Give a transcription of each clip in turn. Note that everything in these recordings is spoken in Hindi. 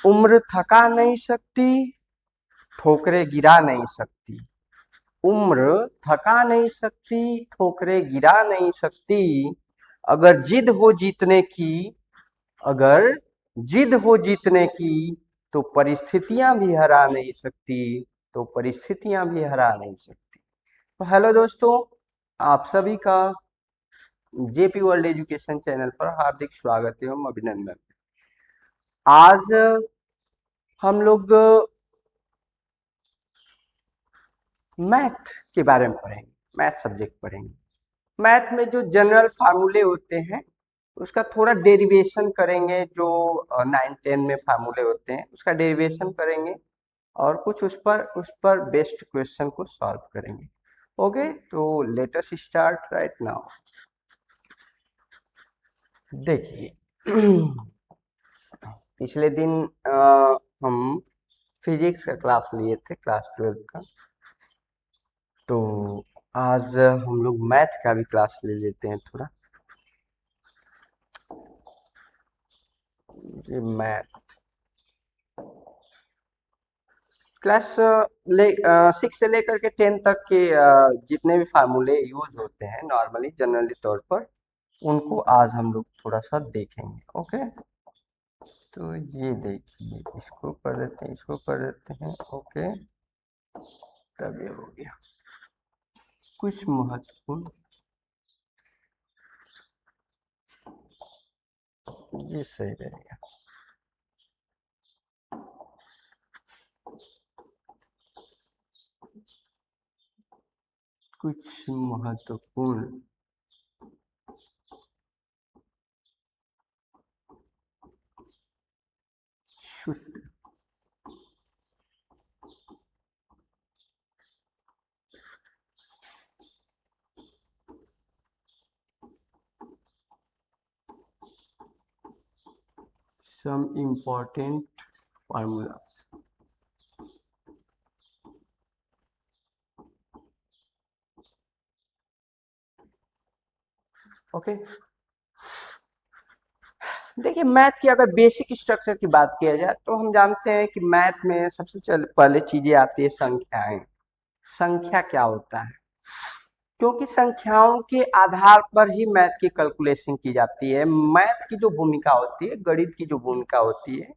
उम्र थका नहीं सकती, ठोकरे गिरा नहीं सकती। उम्र थका नहीं सकती, ठोकरे गिरा नहीं सकती। अगर जिद हो जीतने की, अगर जिद हो जीतने की, तो परिस्थितियां भी हरा नहीं सकती, तो परिस्थितियां भी हरा नहीं सकती। तो हेलो दोस्तों, आप सभी का जेपी वर्ल्ड एजुकेशन चैनल पर हार्दिक स्वागत एवं अभिनंदन। आज हम लोग मैथ के बारे में पढ़ेंगे, मैथ सब्जेक्ट पढ़ेंगे। मैथ में जो जनरल फार्मूले होते हैं उसका थोड़ा डेरिवेशन करेंगे, जो 9-10 में फार्मूले होते हैं उसका डेरिवेशन करेंगे और कुछ उस पर बेस्ड क्वेश्चन को सॉल्व करेंगे। ओके, तो let us start right now. देखिए, पिछले दिन हम फिजिक्स का क्लास लिए थे, क्लास 12 का। तो आज हम लोग मैथ का भी क्लास ले लेते हैं थोड़ा। ये मैथ क्लास 6 से लेकर के 10 तक के जितने भी फार्मूले यूज होते हैं नॉर्मली जनरली तौर पर, उनको आज हम लोग थोड़ा सा देखेंगे। ओके, तो ये देखिए, इसको कर देते हैं, इसको कर देते हैं। ओके, तब ये हो गया कुछ महत्वपूर्ण। ये सही रहेगा। कुछ महत्वपूर्ण सूत्र। some important formulas। ओके, देखिए मैथ की अगर बेसिक स्ट्रक्चर की बात किया जाए तो हम जानते हैं कि मैथ में सबसे पहले चीजें आती है संख्याएं। संख्या क्या होता है? क्योंकि संख्याओं के आधार पर ही मैथ की कैलकुलेशन की जाती है। मैथ की जो भूमिका होती है, गणित की जो भूमिका होती है,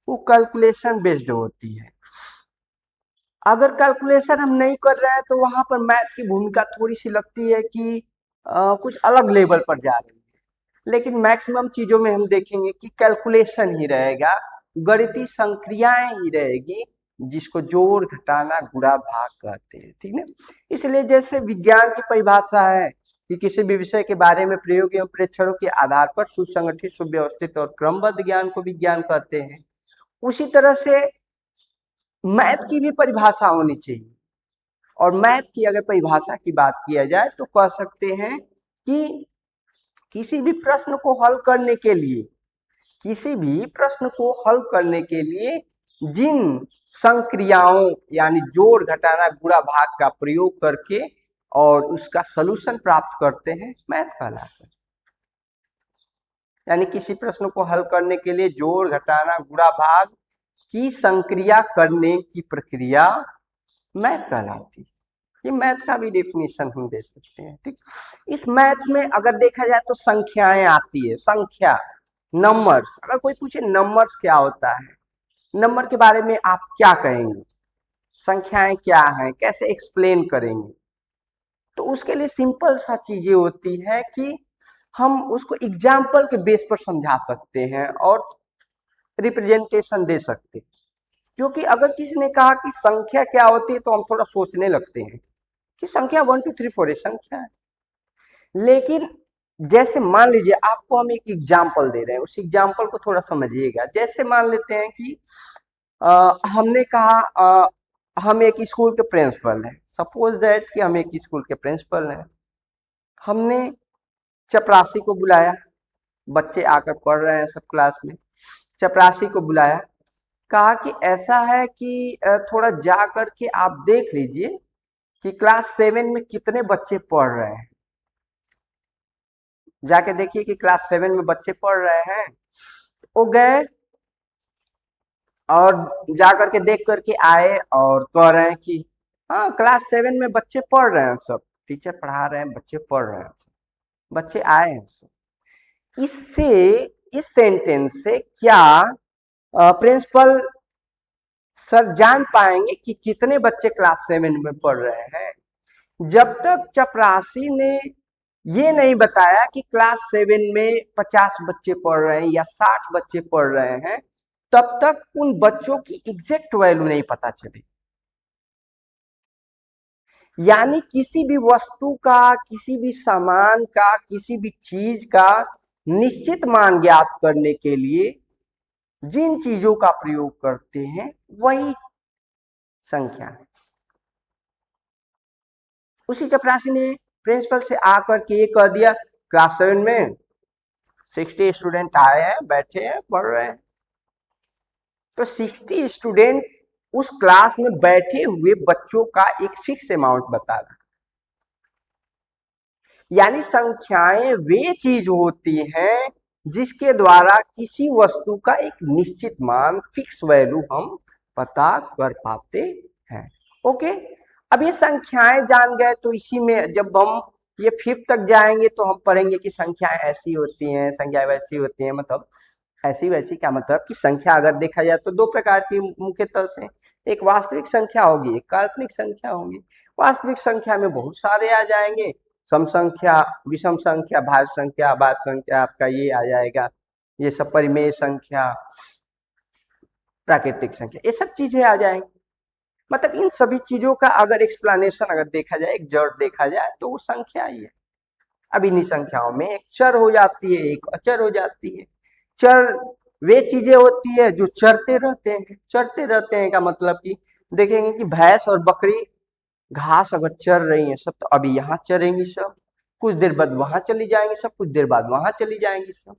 वो कैलकुलेशन बेस्ड होती है। अगर कैलकुलेशन हम नहीं कर रहे हैं तो वहां पर मैथ की भूमिका थोड़ी सी लगती है कि कुछ अलग लेवल पर जा रही है। लेकिन मैक्सिमम चीजों में हम देखेंगे कि कैलकुलेशन ही रहेगा, गणितीय संक्रियाएं ही रहेगी, जिसको जोड़ घटाना गुणा भाग कहते हैं। ठीक है, इसलिए जैसे विज्ञान की परिभाषा है कि किसी भी विषय के बारे में प्रयोग एवं प्रेक्षणों के आधार पर सुसंगठित, सुव्यवस्थित और क्रमबद्ध ज्ञान को विज्ञान कहते हैं, उसी तरह से मैथ की भी परिभाषा होनी चाहिए। और मैथ की अगर परिभाषा की बात किया जाए तो कह सकते हैं कि किसी भी प्रश्न को हल करने के लिए, किसी भी प्रश्न को हल करने के लिए जिन संक्रियाओं यानी जोड़ घटाना गुणा भाग का प्रयोग करके और उसका सलूशन प्राप्त करते हैं, मैथ कहलाता है। यानी किसी प्रश्न को हल करने के लिए जोड़ घटाना गुणा भाग की संक्रिया करने की प्रक्रिया मैथ कहलाती है। ये मैथ का भी डेफिनेशन हम दे सकते हैं। ठीक, इस मैथ में अगर देखा जाए तो संख्याएं आती है। संख्या, नंबर्स। अगर कोई पूछे नंबर्स क्या होता है, नंबर के बारे में आप क्या कहेंगे, संख्याएं क्या हैं, कैसे एक्सप्लेन करेंगे, तो उसके लिए सिंपल सा चीजें होती है कि हम उसको एग्जाम्पल के बेस पर समझा सकते हैं और रिप्रेजेंटेशन दे सकते हैं। क्योंकि अगर किसी ने कहा कि संख्या क्या होती है तो हम थोड़ा सोचने लगते हैं कि संख्या 1 2 3 4 ये संख्या है। लेकिन जैसे मान लीजिए आपको हम एक एग्जाम्पल दे रहे हैं, उस एग्जाम्पल को थोड़ा समझिएगा। जैसे मान लेते हैं कि हमने कहा हम एक स्कूल के प्रिंसिपल हैं। सपोज दैट कि हम एक स्कूल के प्रिंसिपल हैं। हमने चपरासी को बुलाया, बच्चे आकर पढ़ रहे हैं सब क्लास में। चपरासी को बुलाया, कहा कि ऐसा है कि थोड़ा जा करके आप देख लीजिए कि क्लास 7 में कितने बच्चे पढ़ रहे हैं। जाके देखिए कि क्लास 7 में बच्चे पढ़ रहे हैं। वो गए, और जा करके देख करके आए और कह रहे हैं कि हाँ क्लास 7 में बच्चे पढ़ रहे हैं, सब टीचर पढ़ा रहे हैं, बच्चे पढ़ रहे हैं, सब बच्चे आए हैं सब। इससे, इस सेंटेंस से क्या प्रिंसिपल सर जान पाएंगे कि कितने बच्चे क्लास 7 में पढ़ रहे हैं? जब तक चपरासी ने ये नहीं बताया कि क्लास 7 में 50 बच्चे पढ़ रहे हैं या 60 बच्चे पढ़ रहे हैं, तब तक उन बच्चों की एग्जैक्ट वैल्यू नहीं पता चली। यानी किसी भी वस्तु का, किसी भी सामान का, किसी भी चीज का निश्चित मान ज्ञात करने के लिए जिन चीजों का प्रयोग करते हैं वही संख्या है। उसी चपरासी ने प्रिंसिपल से आकर के ये कह दिया क्लास 7 में 60 स्टूडेंट आए हैं, बैठे हैं, पढ़ रहे हैं। तो 60 स्टूडेंट उस क्लास में बैठे हुए बच्चों का एक फिक्स अमाउंट बता रहा। यानी संख्याएं वे चीज होती हैं जिसके द्वारा किसी वस्तु का एक निश्चित मान, फिक्स वैल्यू हम पता कर पाते हैं। ओके, अब ये संख्याएं जान गए तो इसी में जब हम ये 5th तक जाएंगे तो हम पढ़ेंगे कि संख्याएं ऐसी होती हैं, संख्याएं वैसी होती हैं। मतलब ऐसी वैसी क्या मतलब कि संख्या अगर देखा जाए तो दो प्रकार की मुख्यतः से, एक वास्तविक संख्या होगी, एक काल्पनिक संख्या होगी। वास्तविक संख्या में बहुत सारे आ जाएंगे, सम संख्या, विषम संख्या, भाज्य संख्या, भाज्य संख्या, आपका ये आ जाएगा, ये सब परिमेय संख्या, प्राकृतिक संख्या, ये सब चीजें आ जाएंगी। मतलब इन सभी चीजों का अगर एक्सप्लेनेशन अगर देखा जाए, एक जड़ देखा जाए तो वो संख्या ही है। अब इन्हीं संख्याओं में एक चर हो जाती है, एक अचर हो जाती है। चर वे चीजें होती है जो चरते रहते हैं। चरते रहते हैं का मतलब कि देखेंगे कि भैंस और बकरी घास अगर चर रही है सब, तो अभी यहाँ चरेंगी सब, कुछ देर बाद वहां चली जाएंगी सब, कुछ देर बाद वहां चली जाएंगी सब।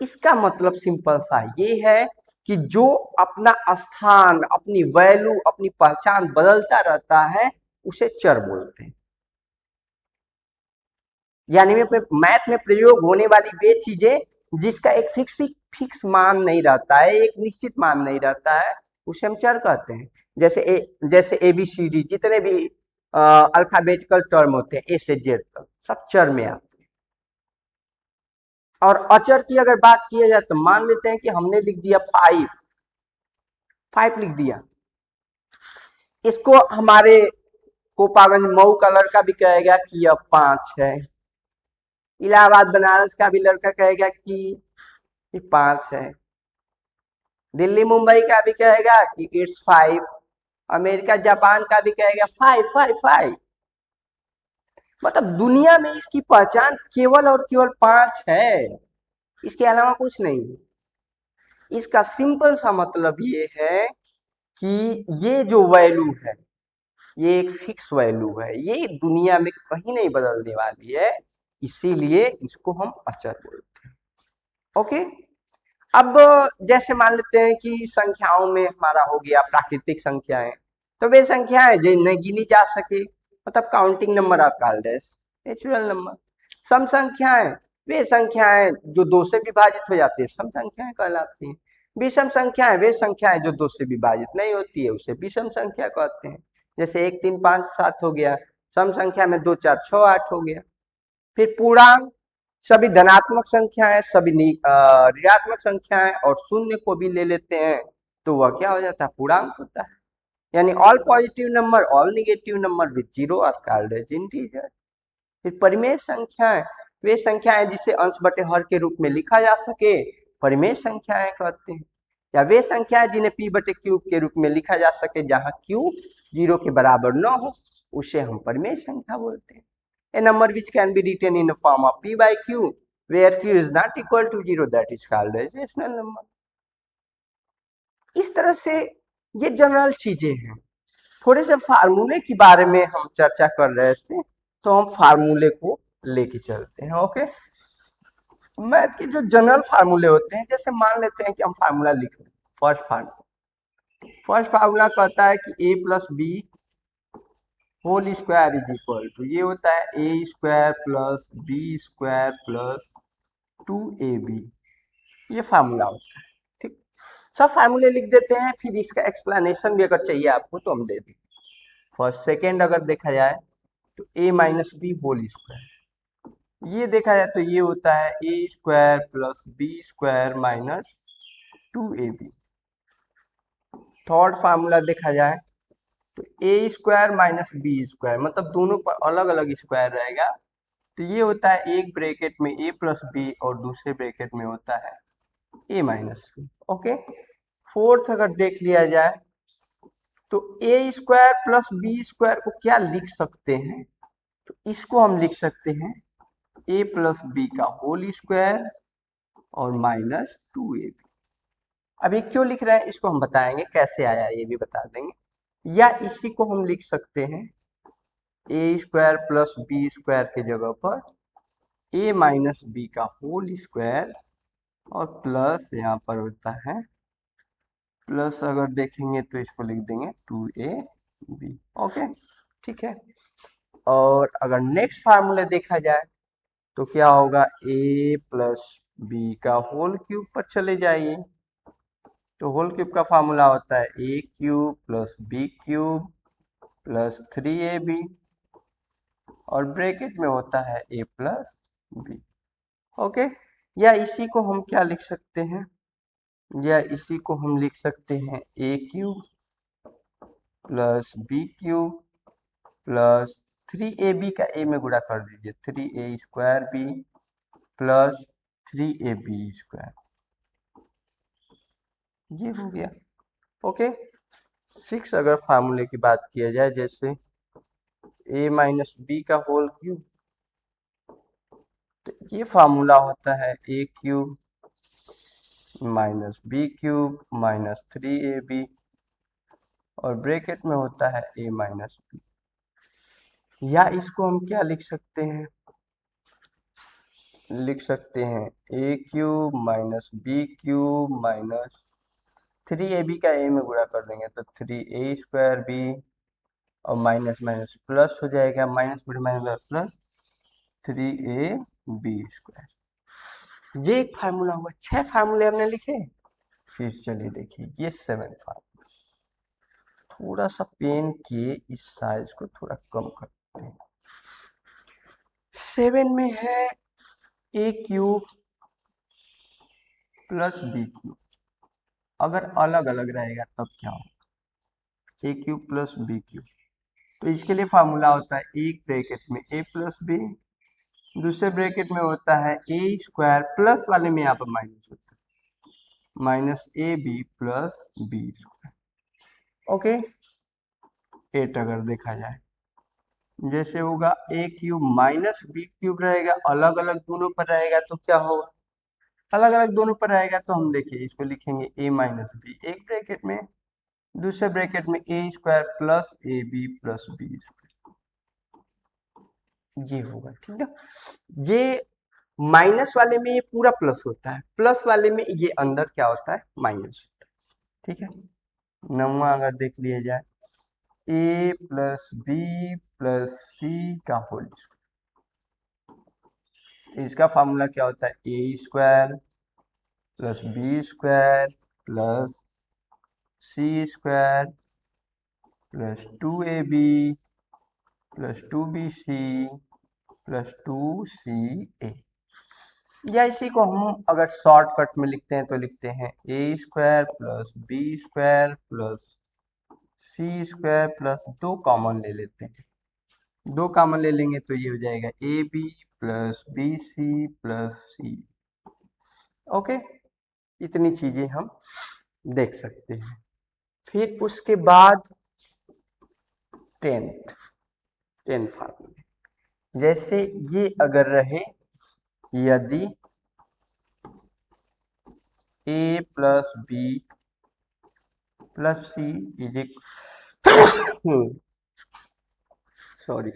इसका मतलब सिंपल सा ये है कि जो अपना स्थान, अपनी वैल्यू, अपनी पहचान बदलता रहता है उसे चर बोलते हैं। यानी मैथ में प्रयोग होने वाली वे चीजें जिसका एक फिक्स मान नहीं रहता है, एक निश्चित मान नहीं रहता है, उसे हम चर कहते हैं। जैसे ABCD जितने भी अल्फाबेटिकल टर्म होते हैं A से Z तक सब चर में आते हैं। और अचर की अगर बात किया जाए तो मान लेते हैं कि हमने लिख दिया 5 लिख दिया, इसको हमारे कोपागंज मऊ का लड़का भी कहेगा कि अब 5 है, इलाहाबाद बनारस का भी लड़का कहेगा कि 5 है, दिल्ली मुंबई का भी कहेगा कि इट्स 5, अमेरिका जापान का भी कहेगा 5 मतलब दुनिया में इसकी पहचान केवल और केवल 5 है, इसके अलावा कुछ नहीं। इसका सिंपल सा मतलब ये है कि ये जो वैल्यू है ये एक फिक्स वैल्यू है, ये दुनिया में कहीं नहीं बदलने वाली है, इसीलिए इसको हम अचर बोलते हैं। ओके, अब जैसे मान लेते हैं कि संख्याओं में हमारा हो गया प्राकृतिक संख्याएं, तो वे संख्याएं जो नहीं गिनी जा सके, मतलब counting number of cards, natural number. सम संख्याएं वे संख्याएं जो 2 से विभाजित हो जाती है, सम संख्याएं कहलाती हैं। विषम संख्याएं वे संख्याएं जो 2 से विभाजित नहीं होती है, उसे विषम संख्या कहते हैं। जैसे 1 3 5 7 हो गया, सम संख्या में 2 4 6 8 हो गया। फिर पूर्णांक सभी धनात्मक संख्याएं, सभी ऋणात्मक संख्याएं और शून्य को भी ले लेते हैं तो वह क्या हो जाता है, पूर्णांक होता है। यानी all positive number, all negative number with zero are called as integer. फिर परिमेय संख्याएं वे संख्याएं जिसे अंश बटे हर के रूप में लिखा जा सके, परिमेय संख्याएं कहते हैं। या वे संख्याएं जिन्हें p बटे क्यूब के रूप में लिखा जा सके जहां q 0 के बराबर न हो, उसे हम परिमेय संख्या बोलते हैं। A number which can be written in the form of p by q, where q is not equal to 0, that is called as rational number. इस तरह से ये जनरल चीजें हैं। थोड़े से फार्मूले के बारे में हम चर्चा कर रहे थे, तो हम फार्मूले को लेके चलते हैं। ओके, मैथ के जो जनरल फार्मूले होते हैं, जैसे मान लेते हैं कि हम फार्मूला लिख रहे हैं। फर्स्ट फार्मूला कहता है कि a plus B whole square is equal to, ये होता है ए square plus B square plus 2ab, ये फार्मूला होता है। ठीक, सब फार्मूले लिख देते हैं, फिर इसका एक्सप्लेनेशन भी अगर चाहिए आपको तो हम दे देंगे। फर्स्ट सेकेंड अगर देखा जाए तो a minus B whole square, ये देखा जाए तो ये होता है a square plus B square minus 2ab। Third formula देखा जाए तो a square minus b square, मतलब दोनों पर अलग अलग स्क्वायर रहेगा, तो ये होता है एक ब्रैकेट में a प्लस बी और दूसरे ब्रैकेट में होता है a minus b. Okay, fourth अगर देख लिया जाए तो a square plus B square को क्या लिख सकते हैं, तो इसको हम लिख सकते हैं a प्लस बी का होल स्क्वायर और माइनस 2ab। अब ये क्यों लिख रहे हैं इसको हम बताएंगे, कैसे आया ये भी बता देंगे। या इसी को हम लिख सकते हैं a square plus B square के जगह पर a माइनस बी का होल स्क्वायर और प्लस यहाँ पर होता है प्लस, अगर देखेंगे तो इसको लिख देंगे 2ab। ओके, ठीक है। और अगर नेक्स्ट फार्मूला देखा जाए तो क्या होगा, a प्लस बी का होल क्यूब पर चले जाइए, तो होल क्यूब का फार्मूला होता है a cube plus B cube plus 3ab और ब्रैकेट में होता है a प्लस बी। ओके, या इसी को हम क्या लिख सकते हैं, या इसी को हम लिख सकते हैं a cube plus B cube plus 3ab का a में गुणा कर दीजिए 3a square B plus 3ab square, ये हो गया। ओके, 6 अगर फार्मूले की बात किया जाए, जैसे a माइनस बी का होल क्यूब, तो ये फार्मूला होता है a cube minus B cube minus 3ab और ब्रैकेट में होता है a माइनस बी। या इसको हम क्या लिख सकते हैं, लिख सकते हैं a cube minus B cube minus 3ab का a में गुणा कर देंगे तो 3a स्क्वायर बी और माइनस माइनस प्लस हो जाएगा, माइनस बटे माइनस प्लस 3ab स्क्वायर। ये एक फार्मूला हुआ, 6 फार्मूले हमने लिखे। फिर चलिए देखिए ये 7 फार्मूला, थोड़ा सा पेन के इस साइज को थोड़ा कम करते हैं। 7 में है a cube plus B cube, अगर अलग अलग रहेगा तब क्या होगा, a cube plus B cube, तो इसके लिए फार्मूला होता है एक ब्रैकेट में a प्लस बी, दूसरे ब्रैकेट में होता है a स्क्वायर, प्लस वाले में यहाँ पर माइनस होता है minus a B plus B square. Okay, 8 अगर देखा जाए, जैसे होगा a cube minus B cube रहेगा, अलग अलग दोनों पर रहेगा तो क्या होगा, अलग अलग दोनों पर रहेगा तो हम देखिए इसको लिखेंगे a माइनस बी एक ब्रैकेट में, दूसरे ब्रैकेट में a square plus A B plus B square, ये होगा। ठीक है, ये माइनस वाले में ये पूरा प्लस होता है, प्लस वाले में ये अंदर क्या होता है, माइनस होता है। ठीक है, 9वां अगर देख लिया जाए a plus B plus c का होल स्क्वायर, इसका फार्मूला क्या होता है, a square plus B square plus c square plus 2ab plus 2bc plus 2ca। या इसी को हम अगर शॉर्टकट में लिखते हैं तो लिखते हैं a square plus B square plus c square plus 2 common ले लेते हैं, 2 कॉमन ले लेंगे तो ये हो जाएगा A B plus B C plus C. Okay, इतनी चीजें हम देख सकते हैं। फिर उसके बाद 10th फार्मूले, जैसे ये अगर रहे, यदि a plus B plus C is sorry,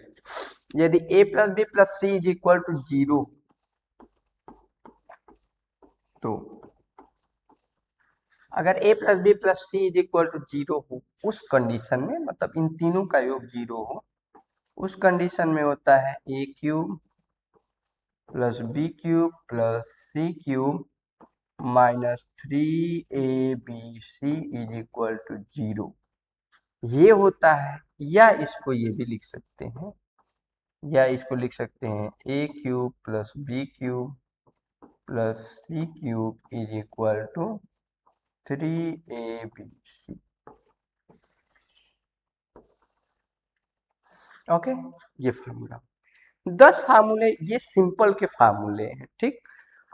यदि a plus B plus C is equal to 0, तो अगर a plus B plus C is equal to 0 हो, उस कंडीशन में, मतलब इन तीनों का योग 0 हो, उस कंडीशन में होता है a cube plus B cube plus C cube minus 3abc is equal to 0 ये होता है। या इसको ये भी लिख सकते हैं, या इसको लिख सकते हैं a cube plus b cube plus c cube is equal to 3abc। Okay, ये फार्मूला 10 फार्मूले, ये सिंपल के फार्मूले हैं। ठीक,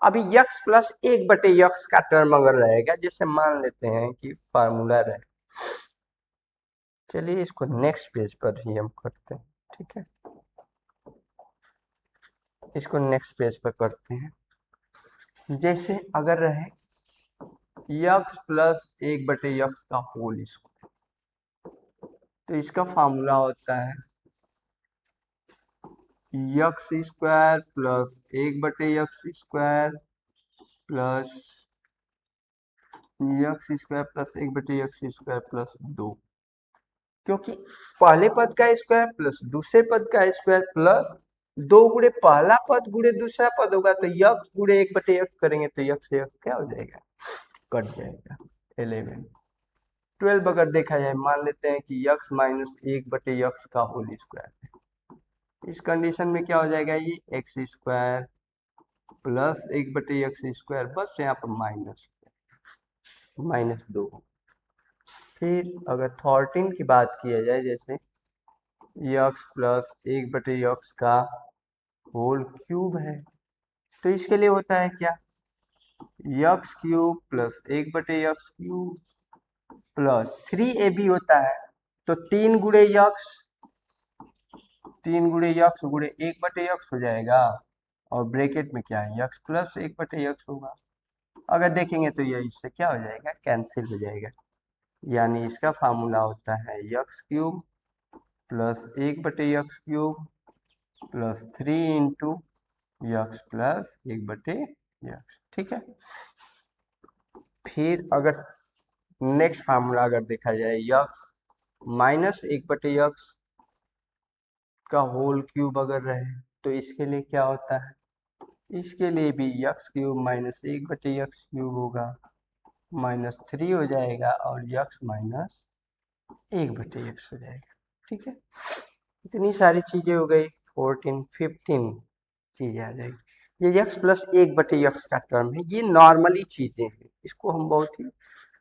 अभी यक्स प्लस 1 बटे यक्स का टर्म अगर रहेगा, जैसे मान लेते हैं कि फार्मूला रहे, चलिए इसको नेक्स्ट पेज पर ही हम करते हैं। ठीक है, इसको नेक्स्ट पेज पर करते हैं। जैसे अगर रहे यक्स प्लस 1/x का होल स्क्वायर, तो इसका फार्मूला होता है x square plus 1/x square plus x square plus 1/x square plus 2, क्योंकि पहले पद का स्क्वायर प्लस दूसरे पद का स्क्वायर प्लस 2 गुणे पहला पद गुणे दूसरा पद होगा, तो यक्स गुणे 1/x करेंगे तो यक्स से यक्स क्या हो जाएगा, कट जाएगा। 11 12 अगर देखा जाए, मान लेते हैं कि यक्स माइनस 1/x का होल स्क्वायर है। इस कंडीशन में क्या हो जाएगा, ये x square plus 1/x square, बस यहाँ पर -2। फिर अगर 13 की बात किया जाए, जैसे यक्स प्लस 1/x का होल क्यूब है, तो इसके लिए होता है क्या, x cube plus 1/x cube plus 3ab होता है, तो 3 गुणे यक्स गुणे 1/x हो जाएगा, और ब्रैकेट में क्या है, यक्स प्लस 1/x होगा। अगर देखेंगे तो ये इससे क्या हो जाएगा, कैंसिल हो जाएगा। यानी इसका फार्मूला होता है x cube plus 1/x cube plus 3 into x plus 1/x। ठीक है, फिर अगर नेक्स्ट फार्मूला अगर देखा जाए, यक्स माइनस 1/x का होल क्यूब अगर रहे, तो इसके लिए क्या होता है, इसके लिए भी x cube minus 1/x cube होगा, -3 हो जाएगा, और यक्स माइनस 1/x हो जाएगा। ठीक है, इतनी सारी चीजें हो गई, 14 15 चीजें आ जाएगी। ये यक्स प्लस 1/x का टर्म है, ये नॉर्मली चीजें हैं, इसको हम बहुत ही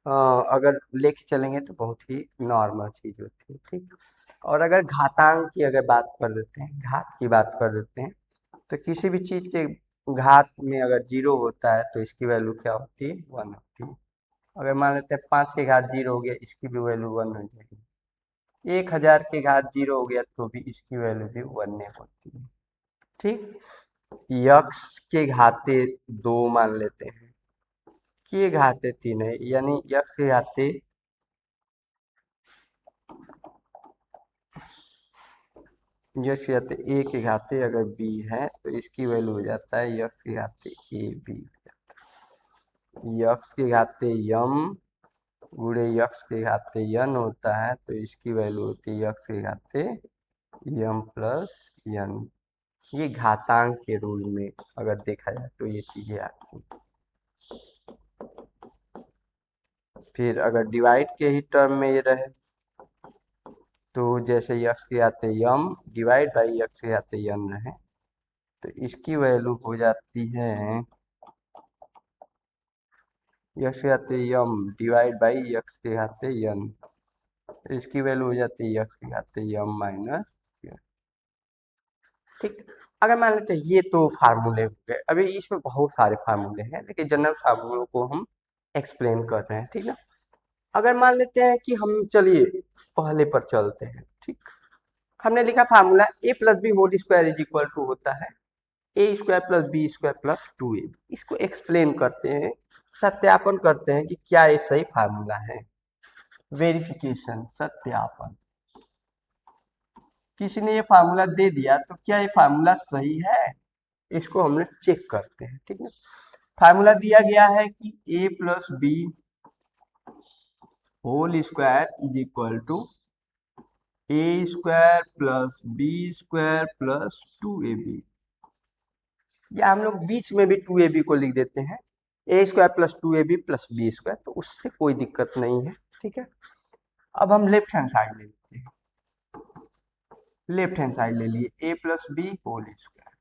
अगर लेके चलेंगे तो बहुत ही नॉर्मल चीज होती है। ठीक, और अगर घातांक की अगर बात कर देते हैं, घात की बात कर देते हैं, तो किसी भी चीज के घात में अगर 0 होता है तो इसकी वैल्यू क्या होती है, 1 होती है। अगर मान लेते हैं 5 के घात 0 हो गया, इसकी भी वैल्यू 1 हो जाएगी। 1000 के घात 0 हो गया तो भी इसकी वैल्यू भी 1 होती है। ठीक, यक्स के घाते 2 मान लेते हैं, के घाते 3 है, यानी यक्स के घाते यक्स के घाते ए के घाते अगर बी है, तो इसकी वैल्यू हो जाता है यक्स के घाते ए बी। यक्स के घाते यम गुणे यक्स के घाते यन होता है, तो इसकी वैल्यू होती है यक्स के घाते यम प्लस यन। ये घातांक के रूल में अगर देखा जाए तो ये चीजें आती हैं। फिर अगर डिवाइड के ही टर्म में ये रहे, तो जैसे यक्स के आते यम डिवाइड बाई यक्स के आते यन रहे, तो इसकी वैल्यू हो जाती है यक्स के आते यम डिवाइड बाई यक्स के आते यन, तो इसकी वैल्यू हो जाती है यक्स के आते यम माइनस यन। ठीक, अगर मान लेते हैं ये तो फार्मूले हो गए, अभी इसमें बहुत सारे फार्मूले हैं, लेकिन जनरल फार्मूलों को हम एक्सप्लेन कर रहे हैं। ठीक है, अगर मान लेते हैं कि हम, चलिए पहले पर चलते हैं। ठीक, हमने लिखा formula a plus B whole square is equal to होता है a square plus B square plus 2ab। इसको एक्सप्लेन करते हैं, सत्यापन करते हैं कि क्या ये सही फार्मूला है। वेरिफिकेशन, सत्यापन, किसी ने ये फार्मूला दे दिया तो क्या ये फार्मूला सही है, इसको हमने चेक करते हैं। ठीक है, फार्मूला दिया गया है कि a plus B whole square is equal to a square plus B square plus 2ab, या हम लोग बीच में भी 2ab को लिख देते हैं, ए square plus 2ab plus B square, तो उससे कोई दिक्कत नहीं है, ठीक है। अब हम लेफ्ट हैंड साइड ले लेते हैं, लेफ्ट हैंड साइड ले लिए a plus B whole square,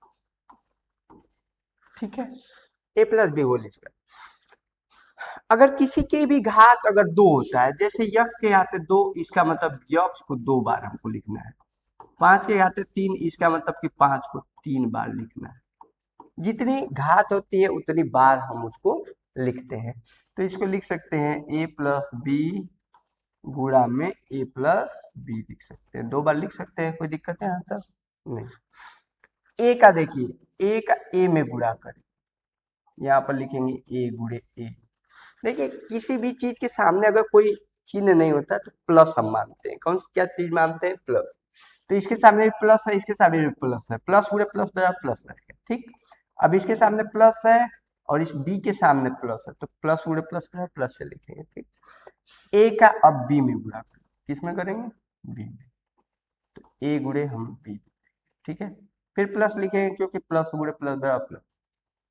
ठीक है, a plus B whole square. अगर किसी के भी घात अगर 2 होता है, जैसे यक्स के घाते 2, इसका मतलब यक्स को 2 बार हमको लिखना है, 5 के घाते 3, इसका मतलब कि 5 को 3 बार लिखना है। जितनी घात होती है उतनी बार हम उसको लिखते हैं। तो इसको लिख सकते हैं a प्लस बी गुणा में a प्लस बी लिख सकते हैं, 2 बार लिख सकते हैं, कोई दिक्कत है आंसर नहीं। a का देखिए, a का a में गुणा करें, यहाँ पर लिखेंगे a गुणे a। देखिए किसी भी चीज के सामने अगर कोई चिन्ह नहीं होता तो प्लस हम मानते हैं, कौन सी क्या चीज मानते हैं, प्लस। तो इसके सामने भी प्लस है, इसके सामने भी प्लस है, प्लस गुणे प्लस बराबर प्लस रहेगा, ठीक। अब इसके सामने प्लस है और इस बी के सामने प्लस है, तो प्लस गुणे प्लस बराबर प्लस से लिखेंगे, ठीक। ए का अब बी में गुणा करें, किस में करेंगे, बी में, तो ए गुणे हम बी, ठीक है। फिर प्लस लिखेंगे क्योंकि प्लस गुणे प्लस बराबर प्लस।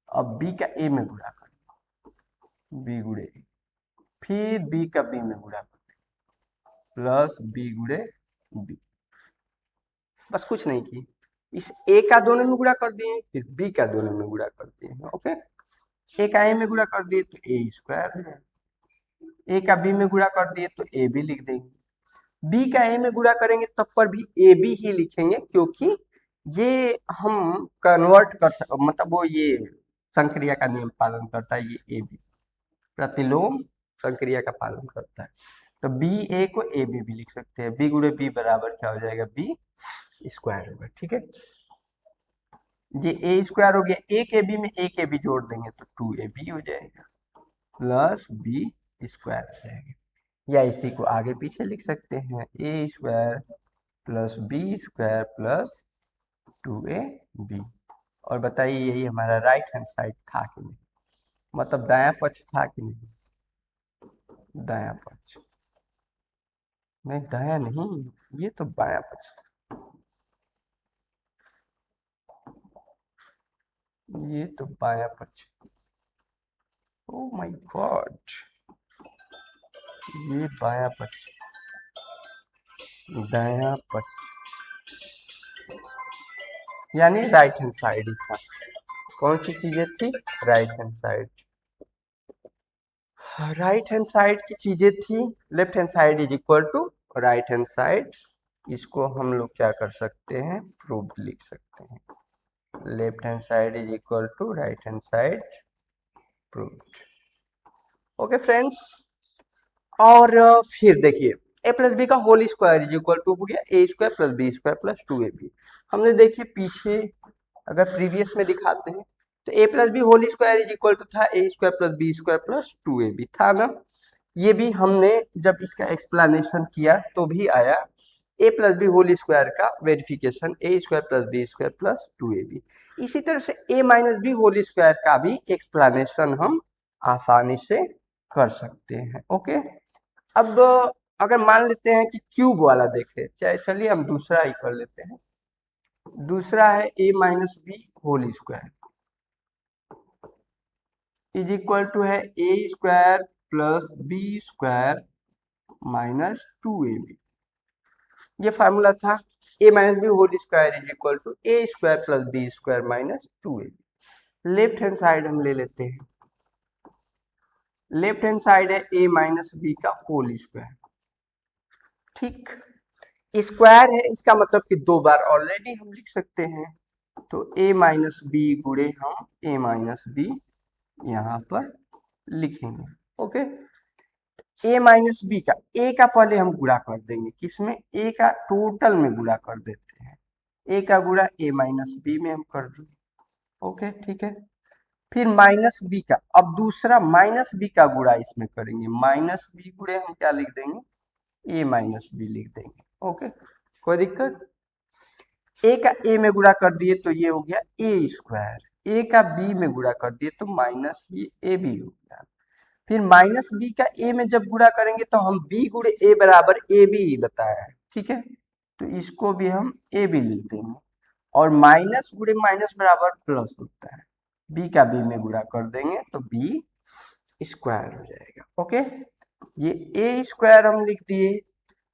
अब बी का ए में गुणा करें, बी गुणे ए, फिर बी का बी में गुणा करें, प्लस बी गुणे बी, बस कुछ नहीं की, इस ए का दोनों में गुणा कर दिए, फिर बी का दोनों में गुणा कर दिए, ओके। ए का ए में गुणा कर दिए तो ए स्क्वायर हो जाएगा, ए का बी में गुणा कर दिए तो ए बी लिख देंगे, बी का ए में गुणा करेंगे तब पर भी ए बी ही लिखेंगे, क्योंकि ये हम कन्वर्ट कर मतलब वो ये संक्रिया का नियम पालन करता है, ये ए बी प्रतिलोम संक्रिया का पालन करता है। तो बी ए को ए बी भी लिख सकते हैं, बी गुणे बी बराबर क्या हो जाएगा, बी स्क्वायर होगा, ठीक है। ये ए स्क्वायर हो गया, एक ए बी में एक ए बी जोड़ देंगे तो 2ab हो जाएगा, प्लस बी स्क्वायर हो जाएगा, या इसी को आगे पीछे लिख सकते हैं, ए square plus B square plus 2ab। और बताइए यही हमारा राइट हैंड साइड था कि नहीं, मतलब दायां पक्ष था कि नहीं, दायां पक्ष नहीं, दायां नहीं, ये तो बायां पक्ष था, ये तो बायां पक्ष, ओ माय गॉड, ये बायां पक्ष, दायां पक्ष यानी राइट हैंड साइड ही था। कौन सी चीजें थी, right hand side, right hand side की चीजें थी, left hand side is equal to right hand side, इसको हम लोग क्या कर सकते हैं, प्रूव्ड लिख सकते हैं, left hand side is equal to right hand side, proved. Okay friends, और फिर देखिए ए प्लस बी का whole square is equal to हो गया A square plus B square plus 2ab। हमने देखिए पीछे अगर प्रीवियस में दिखाते हैं तो A plus B whole square is equal to था A square plus B square plus 2ab था ना। ये भी हमने जब इसका एक्सप्लेनेशन किया तो भी आया, A plus B whole square का verification A square plus B square plus 2ab। इसी तरह से A minus B whole square का भी एक्सप्लेनेशन हम आसानी से कर सकते हैं, ओके। अब अगर मान लेते हैं कि क्यूब वाला देखें, चाहे चलिए हम दूसरा ही कर लेते हैं, दूसरा है A minus B whole square is equal to है ए square plus B square minus 2ab। ये फार्मूला था, A minus B whole square is equal to A square plus B square minus 2ab। Left hand side हम ले लेते हैं, लेफ्ट हैंड साइड है ए माइनस बी का होल स्क्वायर, ठीक। स्क्वायर है, इसका मतलब कि 2 बार ऑलरेडी हम लिख सकते हैं, तो a माइनस बी गुणे हम a माइनस बी यहाँ पर लिखेंगे, ओके। a माइनस बी का a का पहले हम गुणा कर देंगे, किसमें, a का टोटल में गुणा कर देते हैं, a का गुणा a माइनस बी में हम कर देंगे, ओके ठीक है। फिर माइनस बी का, अब दूसरा माइनस बी का गुणा इसमें करेंगे, माइनस बी गुणे हम क्या लिख देंगे, a माइनस बी लिख देंगे, ओके कोई दिक्कत। a का a में गुणा कर दिए तो ये हो गया a स्क्वायर, a का b में गुणा कर दिए तो माइनस ये ए बी हो गया। फिर माइनस बी का a में जब गुणा करेंगे तो हम b गुणे a बराबर ए बी बताया है, ठीक है, तो इसको भी हम ए बी लिख देंगे। और माइनस गुणे माइनस बराबर प्लस होता है, b का b में गुणा कर देंगे तो b स्क्वायर हो जाएगा। ओके, ये ए स्क्वायर हम लिख दिए,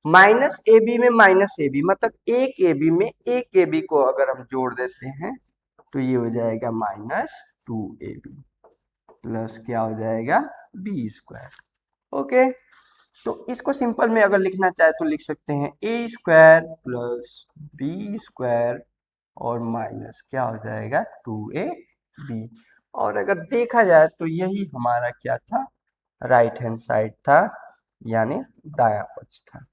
माइनस ए बी में माइनस ए बी, मतलब एक ए बी में एक ए बी को अगर हम जोड़ देते हैं तो ये हो जाएगा माइनस 2ab प्लस क्या हो जाएगा बी स्क्वायर। ओके, तो इसको सिंपल में अगर लिखना चाहे तो लिख सकते हैं ए स्क्वायर प्लस बी स्क्वायर और माइनस क्या हो जाएगा 2ab। और अगर देखा जाए तो यही हमारा क्या था, राइट हैंड साइड था, यानी दायां पक्ष था।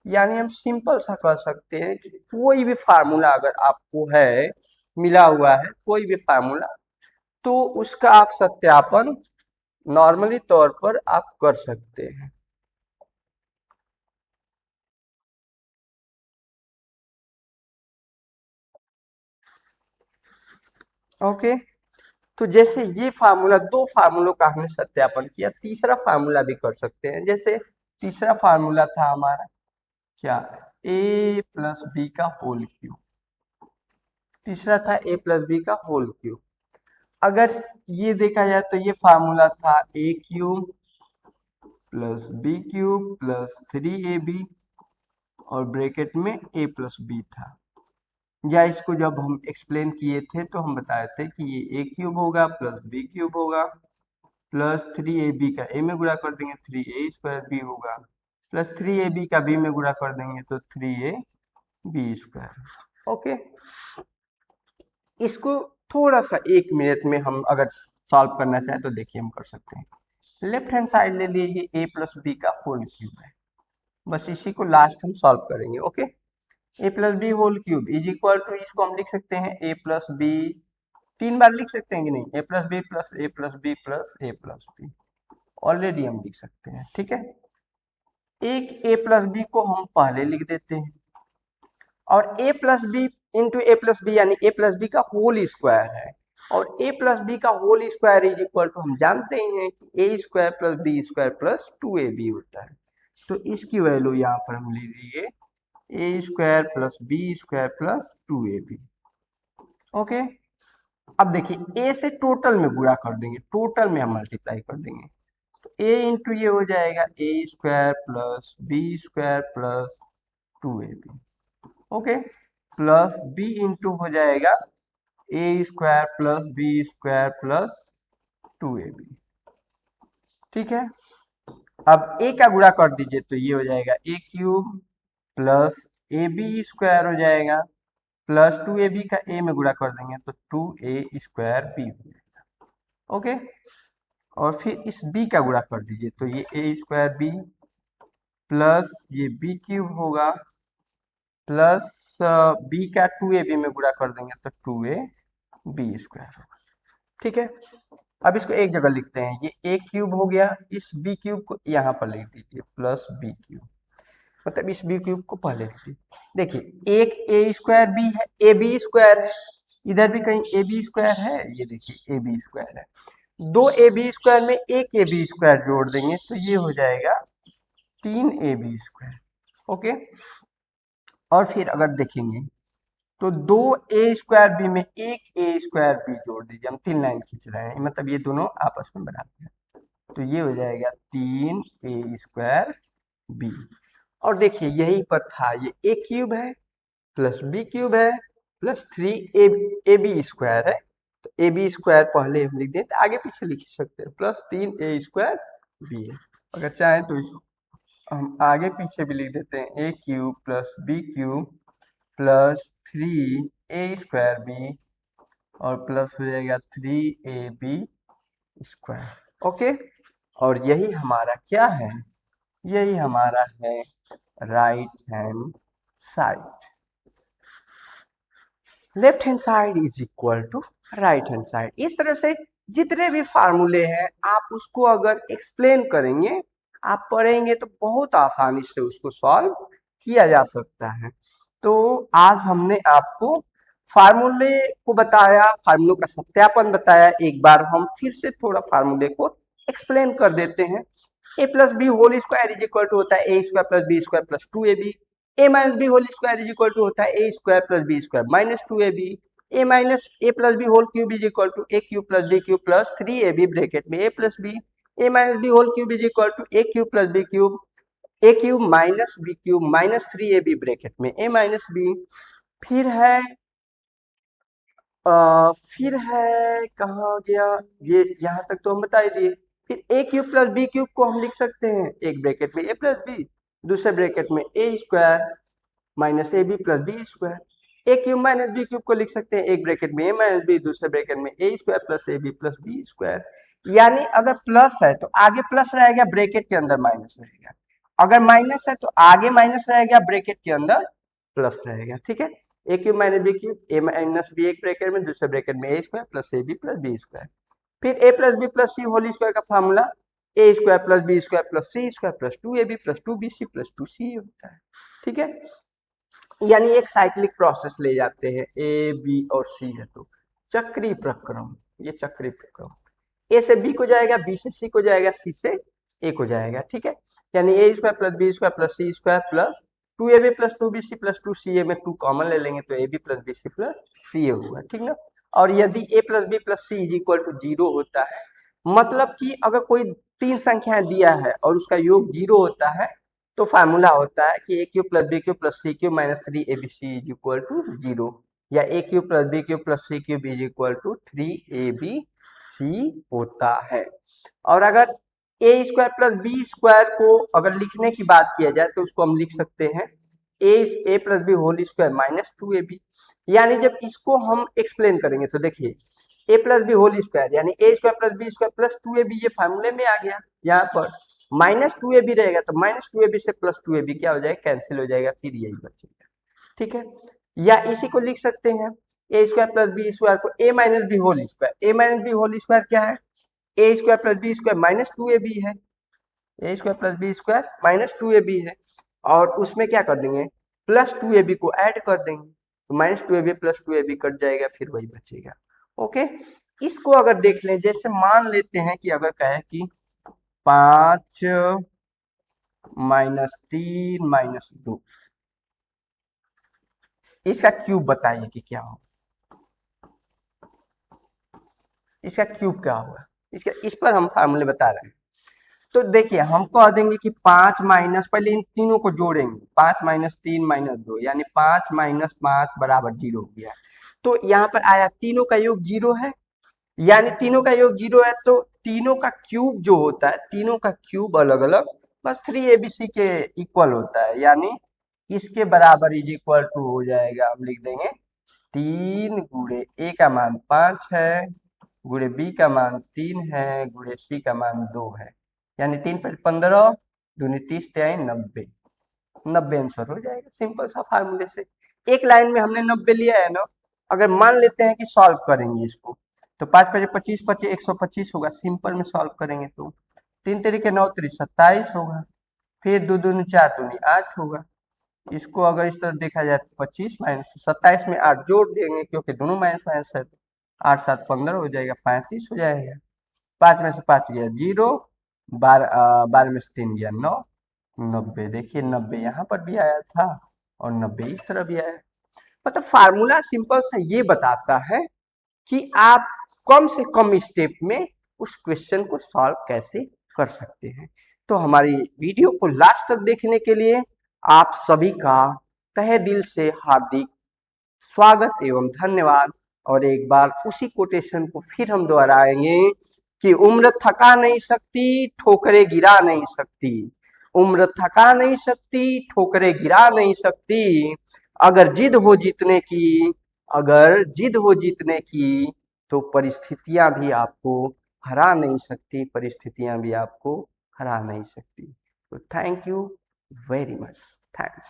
यानी हम सिंपल सा कह सकते हैं कि कोई भी फार्मूला अगर आपको है, मिला हुआ है कोई भी फार्मूला, तो उसका आप सत्यापन नॉर्मली तौर पर आप कर सकते हैं। ओके, तो जैसे ये फार्मूला, दो फार्मूलों का हमने सत्यापन किया, तीसरा फार्मूला भी कर सकते हैं। जैसे तीसरा फार्मूला था हमारा क्या, ए प्लस बी का होल क्यूब। तीसरा था ए प्लस बी का होल क्यूब। अगर ये देखा जाए तो ये फार्मूला था A cube plus B cube plus 3ab और ब्रैकेट में ए प्लस बी था। या इसको जब हम एक्सप्लेन किए थे तो हम बताए थे कि ये ए क्यूब होगा प्लस बी क्यूब होगा प्लस 3ab का ए में गुणा कर देंगे 3a स्क्वायर बी होगा प्लस 3ab का बी में गुणा कर देंगे तो 3ab स्क्वायर। ओके, इसको थोड़ा सा 1 मिनट में हम अगर सॉल्व करना चाहें तो देखिए हम कर सकते हैं। लेफ्ट हैंड साइड ले लिए, ये a प्लस बी का होल क्यूब है, बस इसी को लास्ट हम सॉल्व करेंगे। Okay, A plus B whole cube is equal to, इसको हम लिख सकते हैं ए प्लस बी, 3 बार लिख सकते हैं कि नहीं, ए प्लस बी प्लस ए प्लस बी प्लस ए प्लस बी, ऑलरेडी हम लिख सकते हैं। ठीक है, एक ए प्लस बी को हम पहले लिख देते हैं और A plus B into A plus B यानी ए प्लस बी का होल स्क्वायर है, और ए प्लस बी का whole square is equal to हम जानते ही हैं कि A square plus B square plus 2ab होता है। तो इसकी वैल्यू यहाँ पर हम ले लीजिए A square plus B square plus 2ab। Okay, अब देखिए ए से टोटल में गुणा कर देंगे, टोटल में हम मल्टीप्लाई कर देंगे, तो ए इंटू ये हो जाएगा A square plus B square plus 2ab। Okay, plus B into हो जाएगा A square plus B square plus 2ab। ठीक है, अब ए का गुणा कर दीजिए तो ये हो जाएगा A cube plus A B square हो जाएगा प्लस 2ab का ए में गुणा कर देंगे तो 2a स्क्वायर बी हो जाएगा। ओके, और फिर इस b का गुणा कर दीजिए तो ये a स्क्वायर बी प्लस ये b क्यूब होगा प्लस b का 2ab में गुणा कर देंगे तो 2ab स्क्वायर होगा। ठीक है, अब इसको एक जगह लिखते हैं, ये a क्यूब हो गया, इस b क्यूब को यहाँ पर लिख दीजिए प्लस b क्यूब, मतलब इस बी क्यूब को पहले लिख दीजिए। देखिए एक ए स्क्वायर बी है, ए बी स्क्वायर है, इधर भी कहीं ए बी स्क्वायर है, ये देखिए ए बी स्क्वायर है, दो ए बी स्क्वायर में एक ए बी स्क्वायर जोड़ देंगे तो ये हो जाएगा 3ab स्क्वायर। ओके, और फिर अगर देखेंगे तो दो ए स्क्वायर बी में एक ए स्क्वायर बी जोड़ दीजिए, हम 3 लाइन खींच रहे हैं, मतलब ये दोनों आपस में बनाते हैं, तो ये हो जाएगा 3a स्क्वायर बी। और देखिए यहीं पर था, ये ए क्यूब है प्लस बी क्यूब है प्लस 3ab स्क्वायर है, तो ए बी स्क्वायर पहले हम लिख दें तो आगे पीछे लिख सकते हैं, प्लस 3a स्क्वायर बी है। अगर चाहें तो इसको हम आगे पीछे भी लिख देते हैं, A cube plus B cube plus 3a square B और प्लस हो जाएगा 3ab स्क्वायर। ओके, और यही हमारा क्या है, यही हमारा है right hand side. Left hand side is equal to right hand side. इस तरह से जितने भी फार्मूले हैं आप उसको अगर एक्सप्लेन करेंगे, आप पढ़ेंगे तो बहुत आसानी से उसको सॉल्व किया जा सकता है। तो आज हमने आपको फार्मूले को बताया, फार्मूलों का सत्यापन बताया। एक बार हम फिर से थोड़ा फार्मूले को एक्सप्लेन कर देते हैं। ए plus B whole square is equal to होता है ए square plus B square plus 2ab। A minus B whole square is equal to होता है ए square plus B square minus 2ab। A minus A plus B whole cube is equal to A cube plus B cube plus 3ab bracket में ए plus B. A minus B whole cube is equal to A cube plus B cube, A cube minus B cube minus 3ab bracket में ए माइनस बी, फिर है कहाँ गया ये, यहाँ तक तो हम बता ही दिए। फिर a cube plus B cube को हम लिख सकते हैं एक ब्रैकेट में ए प्लस बी, दूसरे ब्रैकेट में a square minus a B plus B square, a cube minus B cube को लिख सकते हैं एक ब्रैकेट में ए माइनस बी, दूसरे ब्रैकेट में a square plus A B plus B square. यानी अगर प्लस है तो आगे प्लस रहेगा, ब्रैकेट के अंदर माइनस रहेगा, अगर माइनस है तो आगे माइनस रहेगा, ब्रैकेट के अंदर प्लस रहेगा। ठीक है, a cube minus B cube, a minus b एक ब्रैकेट में, दूसरे ब्रैकेट में a square plus A B plus B square. फिर a plus B plus c whole square का formula a square plus B square plus c square plus 2ab plus 2bc plus 2c होता है। ठीक है, यानी एक साइक्लिक प्रोसेस ले जाते हैं, ए बी और सी है तो चक्रीय प्रक्रम, ये चक्रीय प्रक्रम, ए से बी को जाएगा, बी से सी को जाएगा, सी से ए को जाएगा। ठीक है, यानी a square plus B square plus c square plus 2ab plus 2bc plus 2ca में 2 कॉमन ले लेंगे तो ab plus bc plus ca होगा। ठीक ना, और यदि a plus B plus C is equal to 0 होता है, मतलब कि अगर कोई तीन संख्याएं दिया है और उसका योग 0 होता है तो फार्मूला होता है कि a cube plus B cube plus C cube minus 3abc is equal to 0, या a cube plus B cube plus C cube is equal to 3abc होता है। और अगर a square plus B square को अगर लिखने की बात किया जाए तो उसको हम लिख सकते हैं ए plus B whole square minus 2ab। यानी जब इसको हम एक्सप्लेन करेंगे तो देखिए ए प्लस बी होल स्क्वायर यानी a square plus B square plus 2ab, ये फार्मूले में आ गया। यहाँ पर माइनस 2ab रहेगा तो माइनस 2ab से प्लस 2ab क्या हो जाएगा, कैंसिल हो जाएगा, फिर यही बचेगा। ठीक है, या इसी को लिख सकते हैं ए स्क्वायर प्लस बी स्क्वायर को a minus B whole square, a minus B whole square क्या है, ए square plus B square minus 2ab है, ए square plus B square minus 2ab है, और उसमें क्या कर देंगे प्लस 2ab को ऐड कर देंगे तो minus 2ab plus 2ab cut जाएगा, फिर वही बचेगा। ओके, इसको अगर देख लें, जैसे मान लेते हैं कि अगर कहे कि 5 माइनस 3 माइनस 2, इसका क्यूब बताइए कि क्या होगा, इसका क्यूब क्या होगा, इसका इस पर हम फार्मूले बता रहे हैं। तो देखिए हम कह देंगे कि 5 माइनस, पहले इन तीनों को जोड़ेंगे, 5 माइनस 3 माइनस 2 यानी 5 माइनस 5 बराबर 0 हो गया। तो यहाँ पर आया तीनों का योग 0 है, यानी तीनों का योग 0 है तो तीनों का क्यूब जो होता है, तीनों का क्यूब अलग अलग बस 3abc के इक्वल होता है, यानी इसके बराबर इज इक्वल टू हो जाएगा, हम लिख देंगे 3 गुणे ए का मान 5 है, गुणे बी का मान 3 है, गुणे सी का मान 2 है, यानी 3 पर 15 दूनी 30 3 90, 90 आंसर हो जाएगा। सिंपल सा फार्मूले से एक लाइन में हमने 90 लिया है ना। अगर मान लेते हैं कि सॉल्व करेंगे इसको तो 5 5 25 25 125 होगा, सिंपल में सॉल्व करेंगे तो 3 तरीके 9 3 27 होगा, फिर 2 दूनी 4 दूनी 8 होगा। इसको अगर इस तरह देखा जाए तो 25 माइनस 27 में 8 जोड़ देंगे क्योंकि दोनों माइनस माइनस है, 8 7 15 हो जाएगा, 35 हो जाएगा। 5 में से 5 गया 0, 12 में से 3 गया 9, 90। देखिए 90 यहाँ पर भी आया था और 90 इस तरह भी आया। मतलब फार्मूला सिंपल सा ये बताता है कि आप कम से कम स्टेप में उस क्वेश्चन को सॉल्व कैसे कर सकते हैं। तो हमारी वीडियो को लास्ट तक देखने के लिए आप सभी का तहे दिल से हार्दिक स्वागत एवं धन्यवाद। और एक बार उसी कोटेशन को फिर हम दोहराएंगे कि उम्र थका नहीं सकती, ठोकरे गिरा नहीं सकती, उम्र थका नहीं सकती, ठोकरे गिरा नहीं सकती, अगर जिद हो जीतने की, अगर जिद हो जीतने की तो परिस्थितियां भी आपको हरा नहीं सकती, परिस्थितियां भी आपको हरा नहीं सकती। तो thank you very much, thanks.